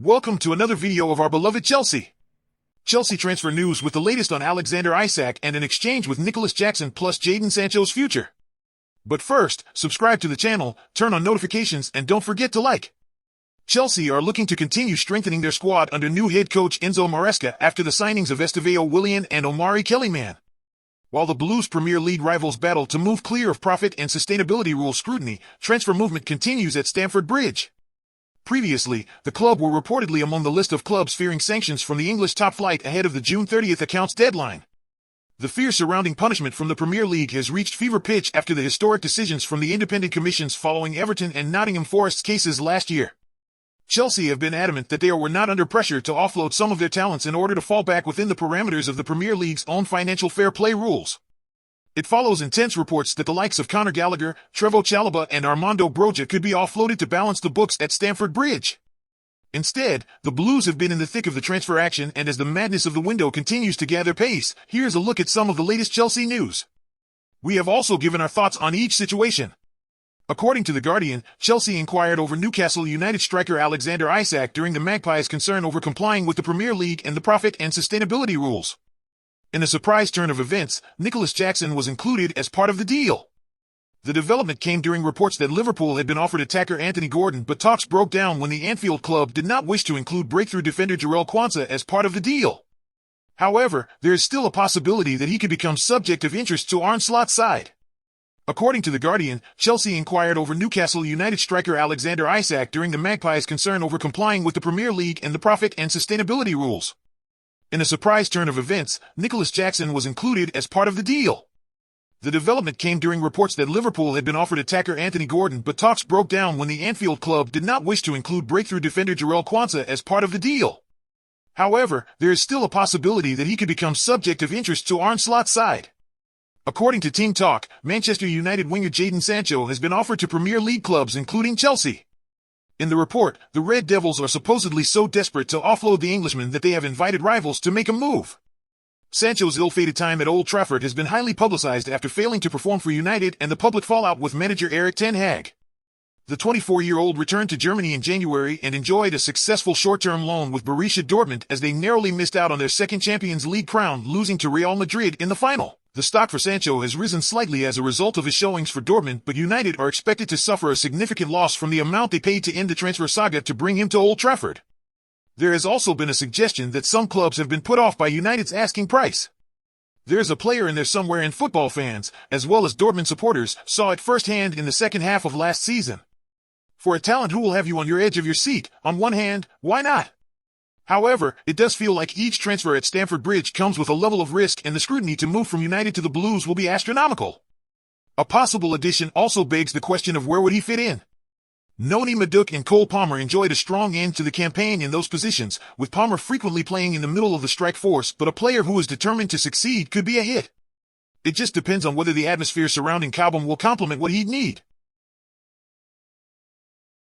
Welcome to another video of our beloved Chelsea. Chelsea transfer news with the latest on Alexander Isak and an exchange with Nicholas Jackson plus Jadon Sancho's future. But first, subscribe to the channel, turn on notifications and don't forget to like. Chelsea are looking to continue strengthening their squad under new head coach Enzo Maresca after the signings of Estevao Willian and Omari Kellyman. While the Blues Premier League rivals battle to move clear of profit and sustainability rule scrutiny, transfer movement continues at Stamford Bridge. Previously, the club were reportedly among the list of clubs fearing sanctions from the English top flight ahead of the June 30th accounts deadline. The fear surrounding punishment from the Premier League has reached fever pitch after the historic decisions from the independent commissions following Everton and Nottingham Forest's cases last year. Chelsea have been adamant that they were not under pressure to offload some of their talents in order to fall back within the parameters of the Premier League's own financial fair play rules. It follows intense reports that the likes of Conor Gallagher, Trevoh Chalobah and Armando Broja could be offloaded to balance the books at Stamford Bridge. Instead, the Blues have been in the thick of the transfer action, and as the madness of the window continues to gather pace, here's a look at some of the latest Chelsea news. We have also given our thoughts on each situation. According to The Guardian, Chelsea inquired over Newcastle United striker Alexander Isak during the Magpies' concern over complying with the Premier League and the profit and sustainability rules. In a surprise turn of events, Nicholas Jackson was included as part of the deal. The development came during reports that Liverpool had been offered attacker Anthony Gordon, but talks broke down when the Anfield club did not wish to include breakthrough defender Jarell Quansah as part of the deal. However, there is still a possibility that he could become subject of interest to Arne Slot's side. According to The Guardian, Chelsea inquired over Newcastle United striker Alexander Isak during the Magpies' concern over complying with the Premier League and the profit and sustainability rules. In a surprise turn of events, Nicholas Jackson was included as part of the deal. The development came during reports that Liverpool had been offered attacker Anthony Gordon, but talks broke down when the Anfield club did not wish to include breakthrough defender Jarell Quansah as part of the deal. However, there is still a possibility that he could become subject of interest to Arne Slot's side. According to Team Talk, Manchester United winger Jadon Sancho has been offered to Premier League clubs including Chelsea. In the report, the Red Devils are supposedly so desperate to offload the Englishman that they have invited rivals to make a move. Sancho's ill-fated time at Old Trafford has been highly publicized after failing to perform for United and the public fallout with manager Erik ten Hag. The 24-year-old returned to Germany in January and enjoyed a successful short-term loan with Borussia Dortmund as they narrowly missed out on their second Champions League crown, losing to Real Madrid in the final. The stock for Sancho has risen slightly as a result of his showings for Dortmund, but United are expected to suffer a significant loss from the amount they paid to end the transfer saga to bring him to Old Trafford. There has also been a suggestion that some clubs have been put off by United's asking price. There's a player in there somewhere, and football fans, as well as Dortmund supporters, saw it firsthand in the second half of last season. For a talent who will have you on your edge of your seat, on one hand, why not? However, it does feel like each transfer at Stamford Bridge comes with a level of risk, and the scrutiny to move from United to the Blues will be astronomical. A possible addition also begs the question of where would he fit in. Noni Madueke and Cole Palmer enjoyed a strong end to the campaign in those positions, with Palmer frequently playing in the middle of the strike force, but a player who is determined to succeed could be a hit. It just depends on whether the atmosphere surrounding Cobham will complement what he'd need.